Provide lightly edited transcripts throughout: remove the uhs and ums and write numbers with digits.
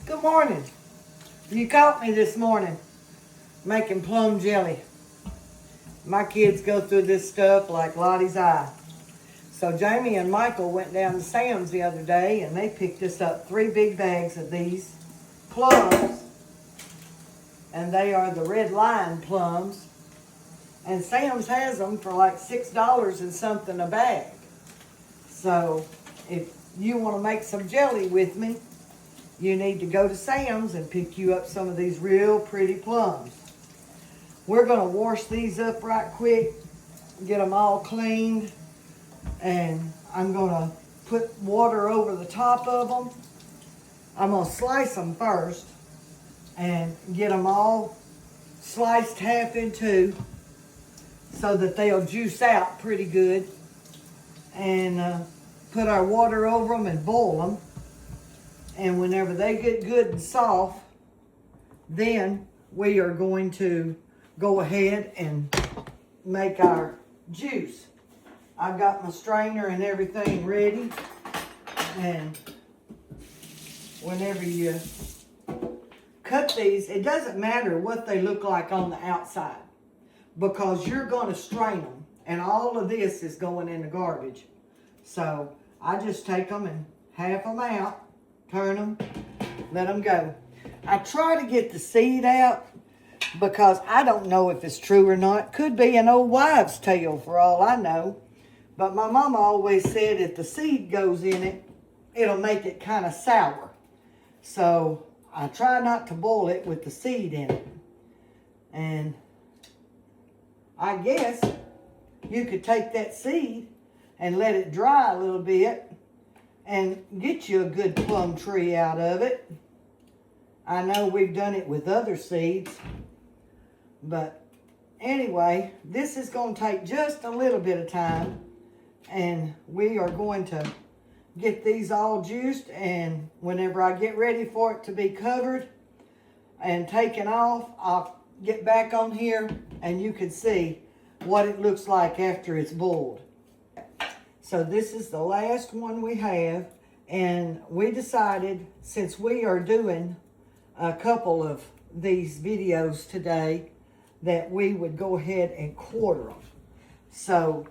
Good morning. You caught me this morning making plum jelly. My kids go through this stuff like Lottie's eye. So Jamie and Michael went down to Sam's the other day and they picked us up 3 big bags of these plums. And they are the red line plums. And Sam's has them for like $6 and something a bag. So if you want to make some jelly with me, you need to go to Sam's and pick you up some of these real pretty plums. We're going to wash these up right quick, get them all cleaned, and I'm going to put water over the top of them. I'm going to slice them first and get them all sliced half in two so that they'll juice out pretty good, and put our water over them and boil them. And whenever they get good and soft, then we are going to go ahead and make our juice. I've got my strainer and everything ready. And whenever you cut these, it doesn't matter what they look like on the outside, because you're going to strain them. And all of this is going in the garbage. So I just take them and half them out, turn them, let them go. I try to get the seed out because I don't know if it's true or not. Could be an old wives' tale for all I know. But my mama always said if the seed goes in it, it'll make it kind of sour. So I try not to boil it with the seed in it. And I guess you could take that seed and let it dry a little bit and get you a good plum tree out of it. I know we've done it with other seeds, but anyway, this is going to take just a little bit of time, and we are going to get these all juiced, and whenever I get ready for it to be covered and taken off, I'll get back on here and you can see what it looks like after it's boiled. So this is the last one we have, and we decided, since we are doing a couple of these videos today, that we would go ahead and quarter them. So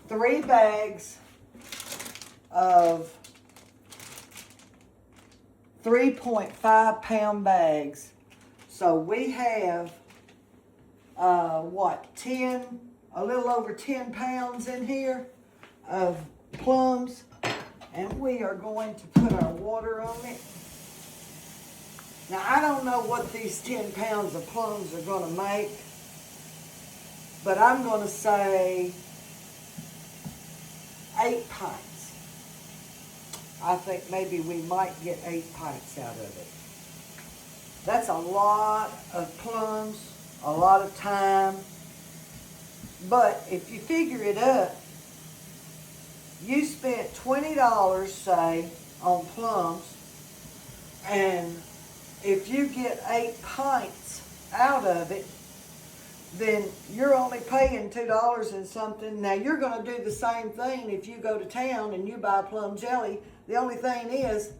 3 bags of 3.5 pound bags. So we have a little over 10 pounds in here of plums, and we are going to put our water on it. Now, I don't know what these 10 pounds of plums are going to make, but I'm going to say 8 pints. I think maybe we might get 8 pints out of it. That's a lot of plums, a lot of time, but if you figure it up, you spent $20, say, on plums, and if you get 8 pints out of it, then you're only paying $2 and something. Now, you're going to do the same thing if you go to town and you buy plum jelly. The only thing is,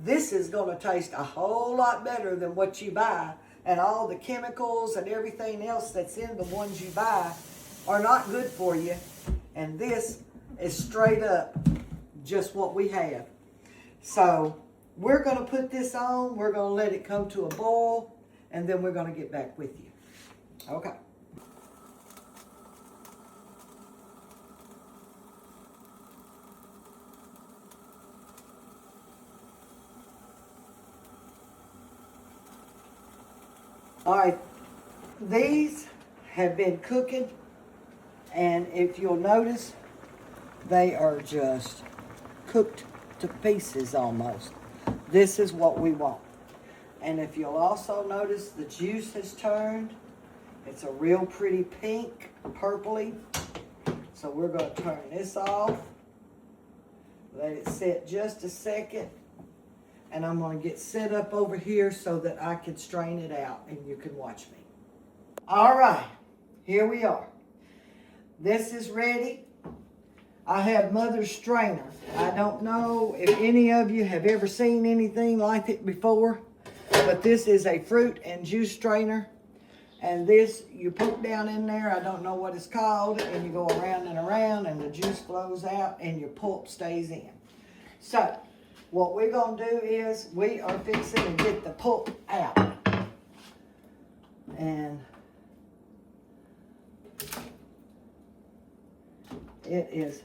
this is going to taste a whole lot better than what you buy, and all the chemicals and everything else that's in the ones you buy are not good for you, and this is straight up just what we have. So we're going to put this on, we're going to let it come to a boil, and then we're going to get back with you. Okay. All right, these have been cooking, and if you'll notice, they are just cooked to pieces almost. This is what we want. And if you'll also notice, the juice has turned. It's a real pretty pink, purpley. So we're going to turn this off. Let it sit just a second. And I'm going to get set up over here so that I can strain it out and you can watch me. All right, here we are. This is ready. I have Mother's strainer. I don't know if any of you have ever seen anything like it before, But this is a fruit and juice strainer. And this, you poke down in there, I don't know what it's called, and you go around and around, and the juice flows out, and your pulp stays in. So, what we're going to do is, we are fixing to get the pulp out. And it is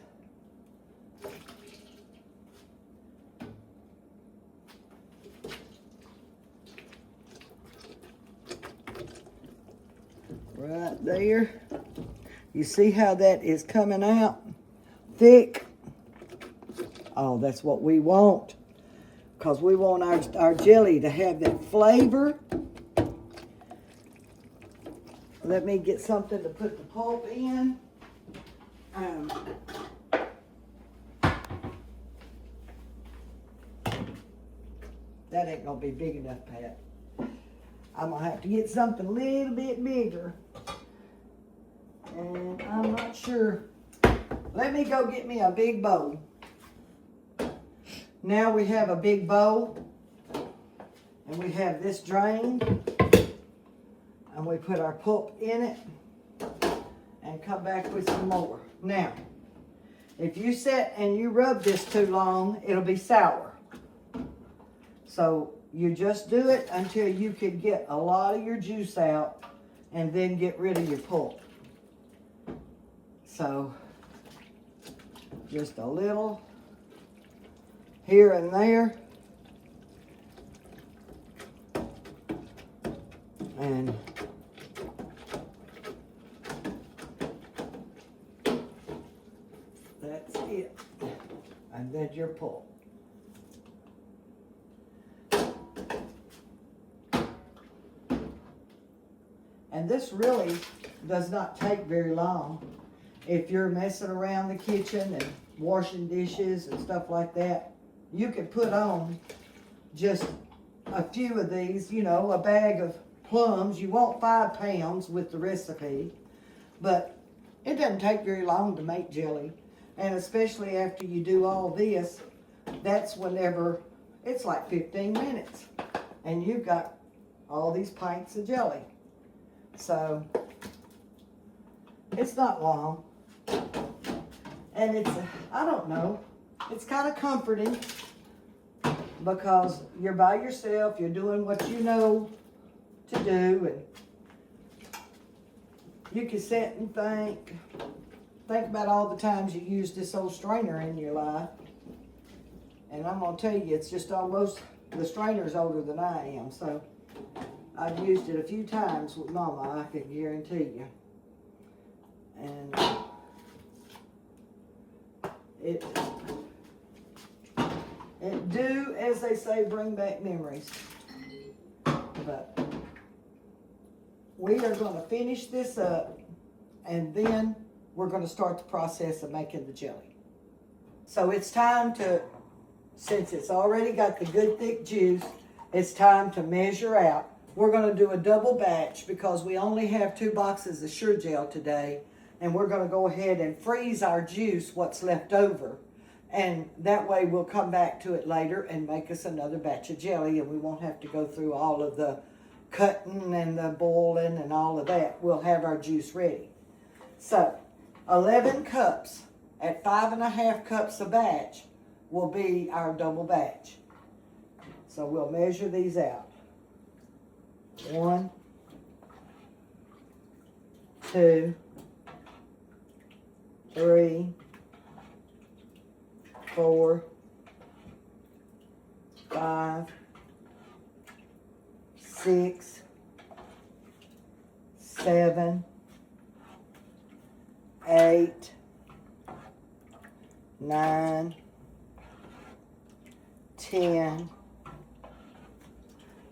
right there. You see how that is coming out thick? Oh, that's what we want, because we want our jelly to have that flavor. Let me get something to put the pulp in. That ain't gonna be big enough, Pat. I'm gonna have to get something a little bit bigger. And I'm not sure. Let me go get me a big bowl. Now we have a big bowl. And we have this drained. And we put our pulp in it. And come back with some more. Now, if you sit and you rub this too long, it'll be sour. So you just do it until you can get a lot of your juice out and then get rid of your pulp. So just a little here and there. And that's it. And then your pulp. And this really does not take very long. If you're messing around the kitchen and washing dishes and stuff like that, you can put on just a few of these, you know, a bag of plums. You want 5 pounds with the recipe, but it doesn't take very long to make jelly. And especially after you do all this, that's whenever, it's like 15 minutes. And you've got all these pints of jelly. So, it's not long. And it's, I don't know, it's kind of comforting because you're by yourself, you're doing what you know to do, and you can sit and think about all the times you used this old strainer in your life. And I'm going to tell you, it's just almost, the strainer's older than I am, so I've used it a few times with Mama, I can guarantee you. And it do, as they say, bring back memories. But we are going to finish this up, and then we're going to start the process of making the jelly. So it's time to, since it's already got the good thick juice, it's time to measure out. We're going to do a double batch because we only have 2 boxes of Sure Gel today. And we're going to go ahead and freeze our juice, what's left over. And that way we'll come back to it later and make us another batch of jelly. And we won't have to go through all of the cutting and the boiling and all of that. We'll have our juice ready. So 11 cups at 5.5 cups a batch will be our double batch. So we'll measure these out. 1, 2, 3, 4, 5, 6, 7, 8, 9, 10,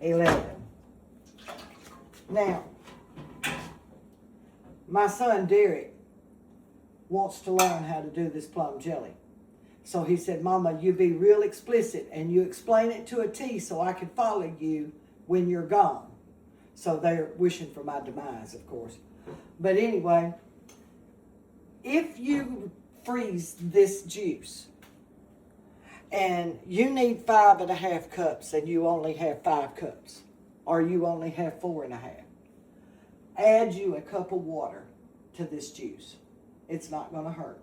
11. Now, my son Derek wants to learn how to do this plum jelly. So he said, Mama, you be real explicit and you explain it to a T so I can follow you when you're gone. So they're wishing for my demise, of course. But anyway, if you freeze this juice and you need 5.5 cups and you only have 5 cups, or you only have 4.5. Add you a cup of water to this juice. It's not going to hurt.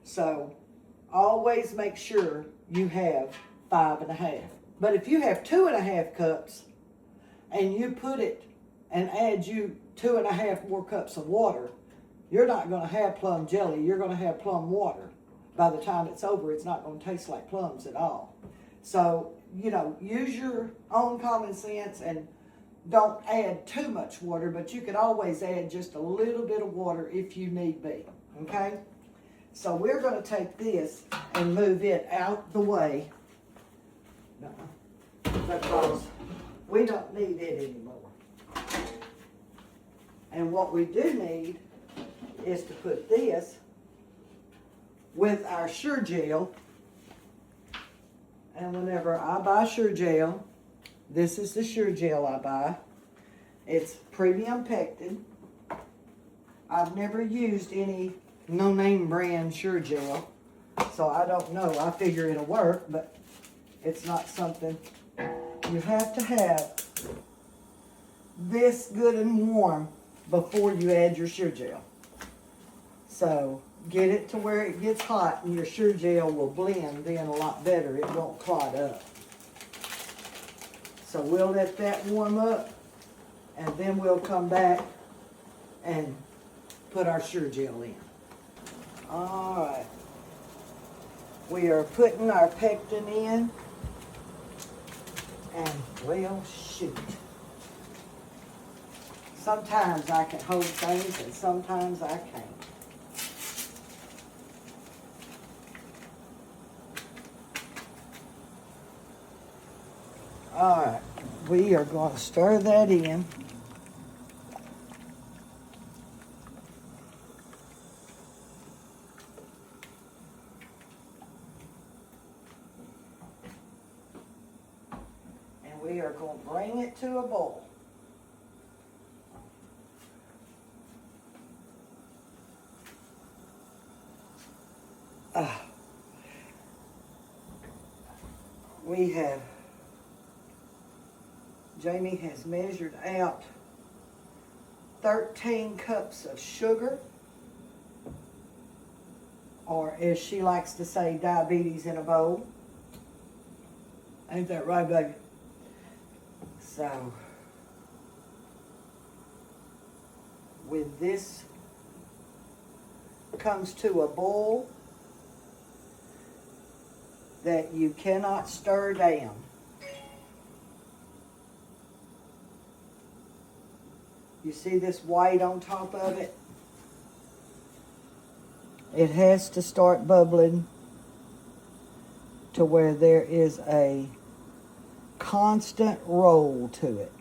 So always make sure you have 5.5. But if you have 2.5 cups and you put it and add you 2.5 more cups of water, you're not going to have plum jelly. You're going to have plum water. By the time it's over, it's not going to taste like plums at all. So, you know, use your own common sense and don't add too much water, but you can always add just a little bit of water if you need be, okay? So we're going to take this and move it out the way because we don't need it anymore. And what we do need is to put this with our Sure Gel. And whenever I buy Sure Gel, this is the Sure Gel I buy. It's premium pectin. I've never used any no-name brand Sure Gel, so I don't know. I figure it'll work, but it's not something. You have to have this good and warm before you add your Sure Gel. So get it to where it gets hot and your Sure Gel will blend then a lot better. It won't clot up. So we'll let that warm up and then we'll come back and put our Sure Gel in. All right. We are putting our pectin in and well, shoot. Sometimes I can hold things and sometimes I can't. All right, we are going to stir that in. And we are going to bring it to a boil. We have Jamie has measured out 13 cups of sugar, or as she likes to say, diabetes in a bowl. Ain't that right, baby? So, when this comes to a boil that you cannot stir down, you see this white on top of it? It has to start bubbling to where there is a constant roll to it.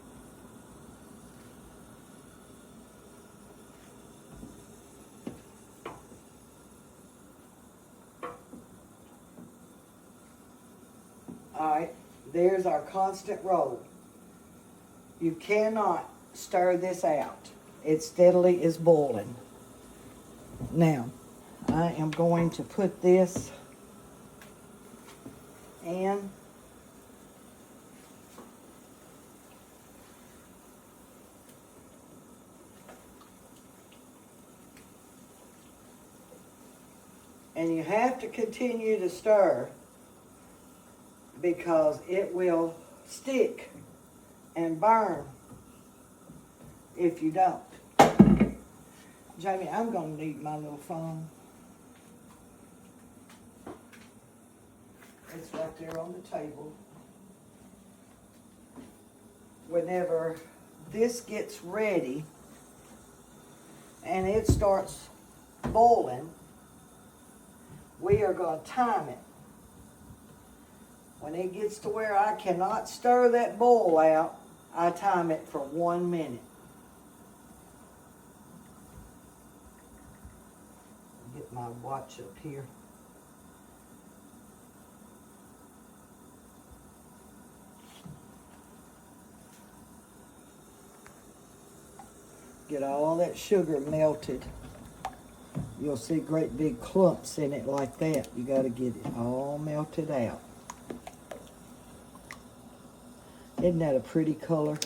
All right, there's our constant roll. You cannot stir this out. It steadily is boiling. Now, I am going to put this in. And you have to continue to stir because it will stick and burn if you don't. Jamie, I'm going to need my little phone. It's right there on the table. Whenever this gets ready and it starts boiling, we are going to time it. When it gets to where I cannot stir that boil out, I time it for 1 minute. Get my watch up here. Get all that sugar melted. You'll see great big clumps in it like that. You got to get it all melted out. Isn't that a pretty color?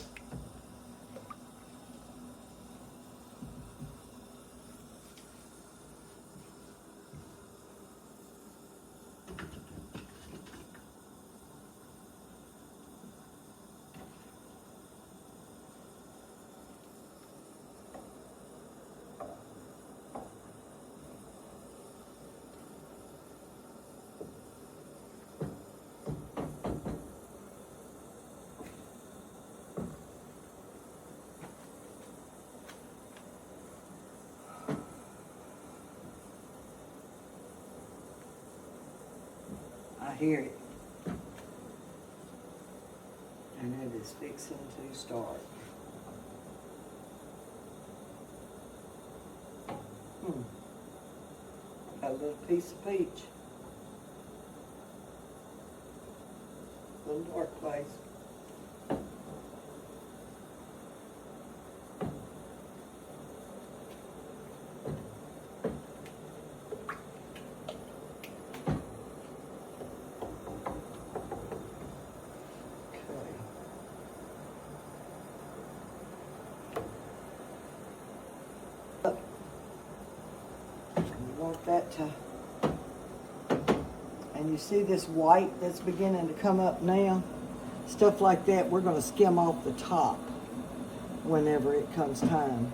I hear it. And it is fixing to start. Got a little piece of peach. Little dark place. That and you see this white that's beginning to come up now, stuff like that we're going to skim off the top whenever it comes time.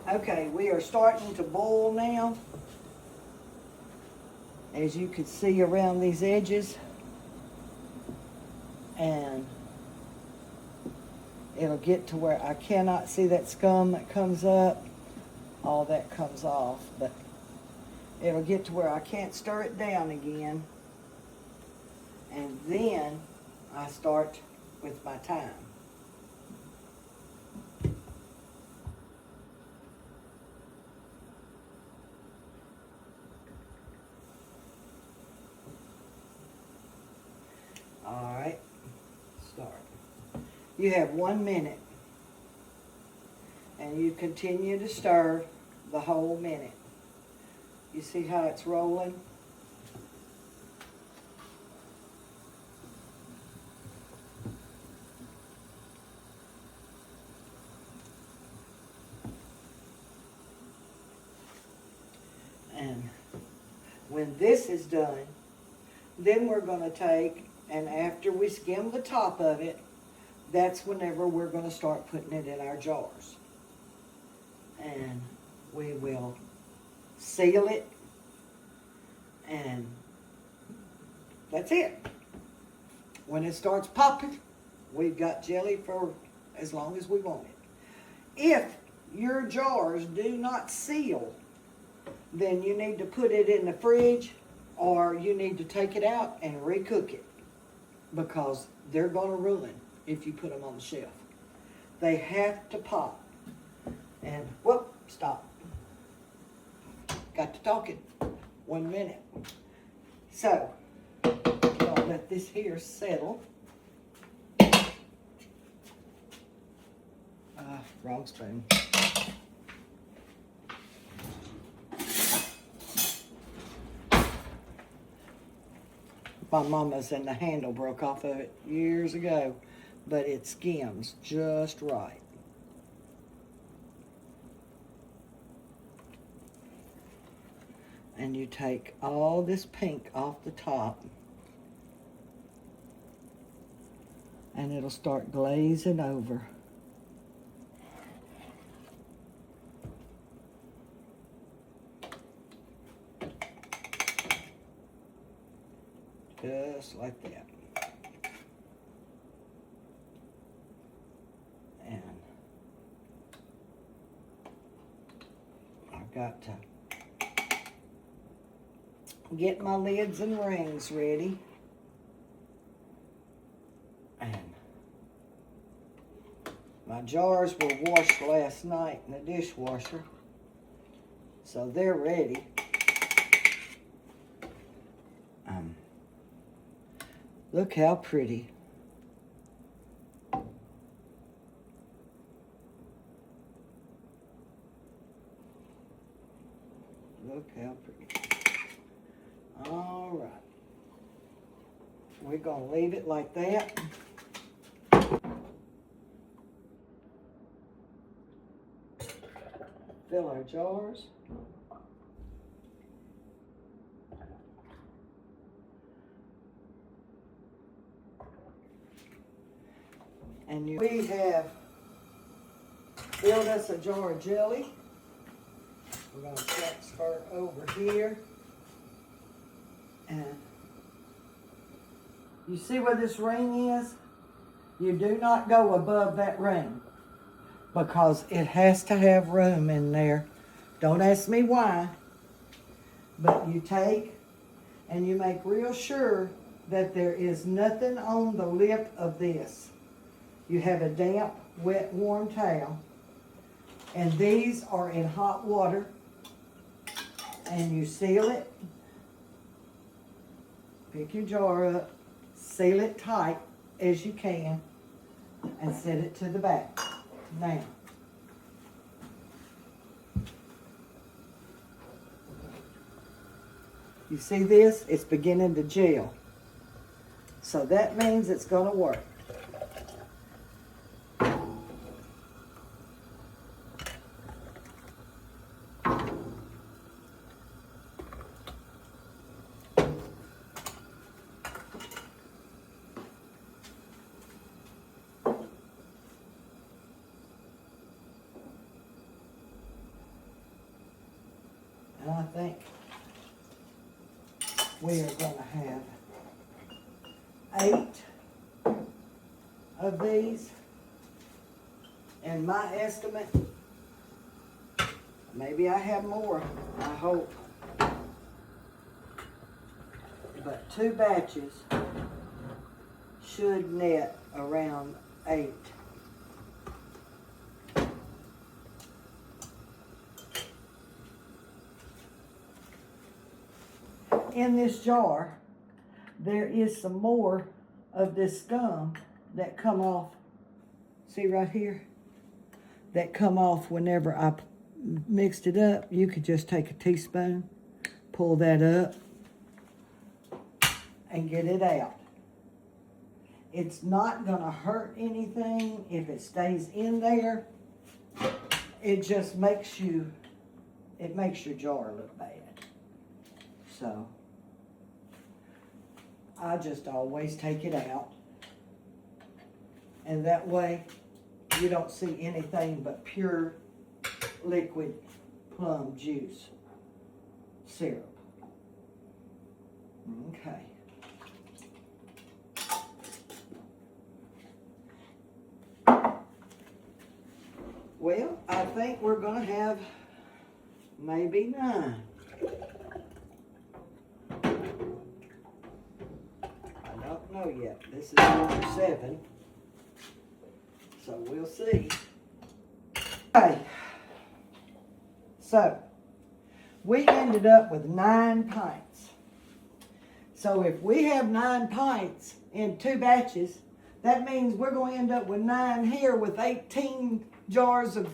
Okay, we are starting to boil now, as you can see around these edges, and it'll get to where I cannot see that scum that comes up. All that comes off, but it'll get to where I can't stir it down again. And then I start with my thyme. All right, start. You have 1 minute, and you continue to stir the whole minute. You see how it's rolling? And when this is done, then we're going to take, and after we skim the top of it, that's whenever we're going to start putting it in our jars. And we will seal it, and that's it. When it starts popping, we've got jelly for as long as we want it. If your jars do not seal, then you need to put it in the fridge, or you need to take it out and recook it, because they're going to ruin if you put them on the shelf. They have to pop. And, whoop, stop. Got to talking. 1 minute. So, I'll let this here settle. Wrong spoon. My mama's, and the handle broke off of it years ago, but it skims just right. And you take all this pink off the top, and it'll start glazing over. Just like that. And I've got to get my lids and rings ready. And my jars were washed last night in the dishwasher, so they're ready. Look how pretty. Look how pretty. All right. We're going to leave it like that. Fill our jars. And we have filled us a jar of jelly. We're going to transfer over here. And you see where this ring is? You do not go above that ring because it has to have room in there. Don't ask me why, but you take and you make real sure that there is nothing on the lip of this. You have a damp, wet, warm towel, and these are in hot water, and you seal it. Pick your jar up, seal it tight as you can, and set it to the back. Now, you see this? It's beginning to gel. So that means it's going to work. And I think we are going to have 8 of these. And my estimate, maybe I have more, I hope. But 2 batches should net around 8. In this jar, there is some more of this scum that come off. See right here? That come off whenever I mixed it up. You could just take a teaspoon, pull that up, and get it out. It's not gonna hurt anything if it stays in there. It just makes your jar look bad. So, I just always take it out. And that way, you don't see anything but pure liquid plum juice syrup. Okay. Well, I think we're going to have maybe 9. Know yet. This is number 7. So we'll see. Okay. So we ended up with 9 pints. So if we have 9 pints in 2 batches, that means we're going to end up with 9 here with 18 jars of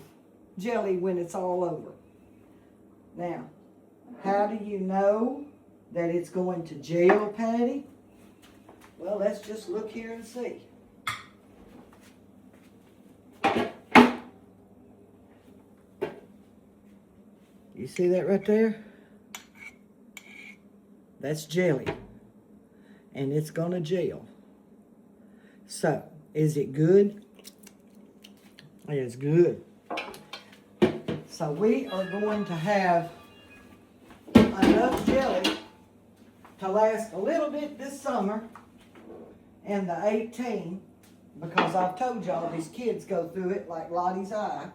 jelly when it's all over. Now, how do you know that it's going to gel, Patty? Well, let's just look here and see. You see that right there? That's jelly. And it's going to gel. So, is it good? It's good. So we are going to have enough jelly to last a little bit this summer. And the 18, because I've told y'all these kids go through it like Lottie's eye.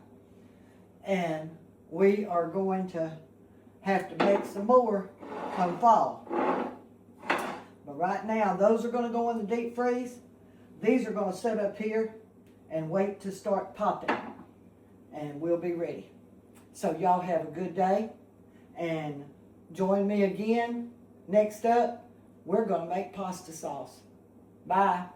And we are going to have to make some more come fall. But right now, those are going to go in the deep freeze. These are going to sit up here and wait to start popping. And we'll be ready. So y'all have a good day. And join me again. Next up, we're going to make pasta sauce. Bye.